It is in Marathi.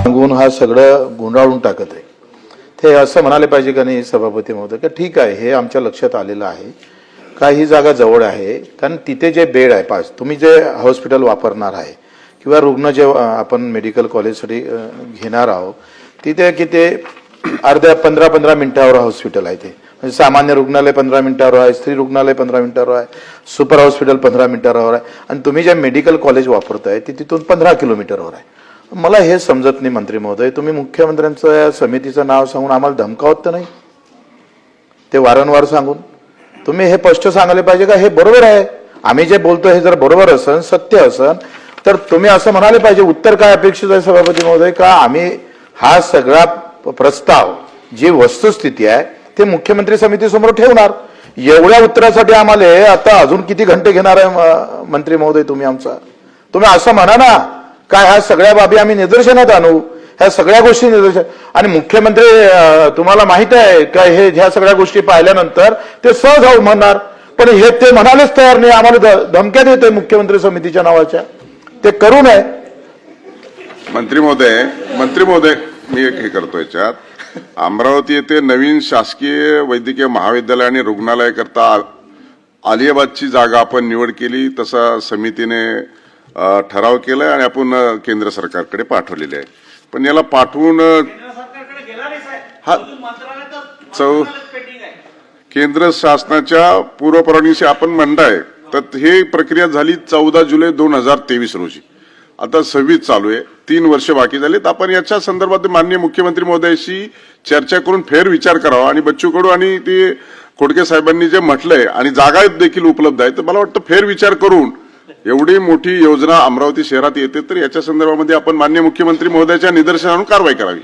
सांगून हा सगळं गुंडाळून टाकत आहे। ते असं म्हणाले पाहिजे का नाही सभापती महोदय की ठीक आहे, हे आमच्या लक्षात आलेलं आहे का ही जागा जवळ आहे, कारण तिथे जे बेड आहे पास तुम्ही जे हॉस्पिटल वापरणार आहे किंवा रुग्ण जे आपण मेडिकल कॉलेजसाठी घेणार आहोत तिथे किती अर्ध्या 15 मिनिटावर हॉस्पिटल आहे। ते म्हणजे सामान्य रुग्णालय 15 मिनिटावर आहे, स्त्री रुग्णालय 15 मिनिटावर आहे, सुपर हॉस्पिटल 15 मिनिटावर आहे आणि तुम्ही जे मेडिकल कॉलेज वापरताय ते तिथून 15 किलोमीटरवर आहे। मला हे समजत नाही मंत्री महोदय, तुम्ही मुख्यमंत्र्यांचं या समितीचं नाव सांगून आम्हाला धमकावत तर नाही? ते वारंवार सांगून तुम्ही हे स्पष्ट सांगायला पाहिजे का हे बरोबर आहे, आम्ही जे बोलतो हे जर बरोबर असन सत्य असन तर तुम्ही असं म्हणाले पाहिजे। उत्तर काय अपेक्षित आहे सभापती महोदय का आम्ही हा सगळा प्रस्ताव जी वस्तुस्थिती आहे ते मुख्यमंत्री समितीसमोर ठेवणार। एवढ्या उत्तरासाठी आम्हाला आता अजून किती घंटे घेणार आहे मंत्री महोदय तुम्ही आमचा? तुम्ही असं म्हणा ना काय ह्या सगळ्या बाबी आम्ही निदर्शनात आणू, ह्या सगळ्या गोष्टी निदर्शन आणि मुख्यमंत्री तुम्हाला माहित आहे का हे ह्या सगळ्या गोष्टी पाहिल्यानंतर ते सहज हो म्हणणार, पण हे ते म्हणालेच तयार नाही, आम्हाला धमक्या देते मुख्यमंत्री समितीच्या नावाच्या, ते करू नये। मंत्री महोदय मी एक हे करतो याच्यात, अमरावती येथे नवीन शासकीय वैद्यकीय महाविद्यालय आणि रुग्णालय करता अलियाबादची जागा आपण निवड केली, तसा समितीने ठराव केलाय आणि आपण केंद्र सरकारकडे पाठवलेले आहे। पण याला पाठवून केंद्र शासनाच्या पूर्वपरवानगीशी आपण म्हणताय तर हे प्रक्रिया झाली 14 जुलै 2023 रोजी, आता 26 चालू आहे, 3 वर्ष बाकी झालेत। आपण याच्या संदर्भात माननीय मुख्यमंत्री महोदयाशी चर्चा करून फेर विचार करावा आणि बच्चू कडू आणि ते खोडके साहेबांनी जे म्हटलंय आणि जागा देखील उपलब्ध आहे, तर मला वाटतं फेर विचार करून एवढी मोठी योजना अमरावती शहरात येते तर याच्या संदर्भामध्ये आपण माननीय मुख्यमंत्री महोदयाच्या निदर्शनातून कारवाई करावी।